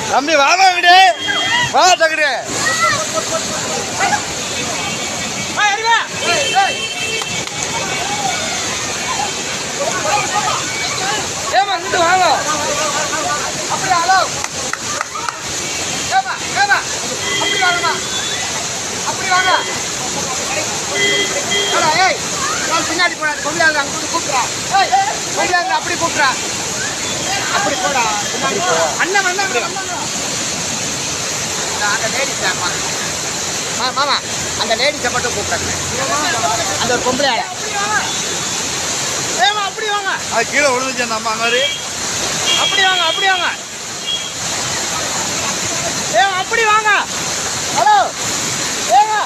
தம்பி வாங்க விடு வா தகுடு ஏமா இங்கிட்டு வாங்க அப்படி ஹலோ ஏமா ஏமா அப்படி வாங்கம்மா அப்படி வாங்க ஏய் நான் பின்னாடி போடாது கொள்ளையாங்க அங்கிட்டு கூப்பிட்றா ஏய் கொள்ளையாங்க அப்படி கூப்பிட்றா அப்படி போடா அண்ணன் வந்தாங்க அந்த லேடிஸ் மாமா அந்த லேடிஸை மட்டும் கூப்பிட்றாங்க அந்த ஒரு பொம்பளை ஏமா அப்படி வாங்க அது கீழே விழுந்துச்சு அந்த அம்மா மாதிரி அப்படி வாங்க அப்படி வாங்க ஏமா அப்படி வாங்க ஹலோ ஏங்க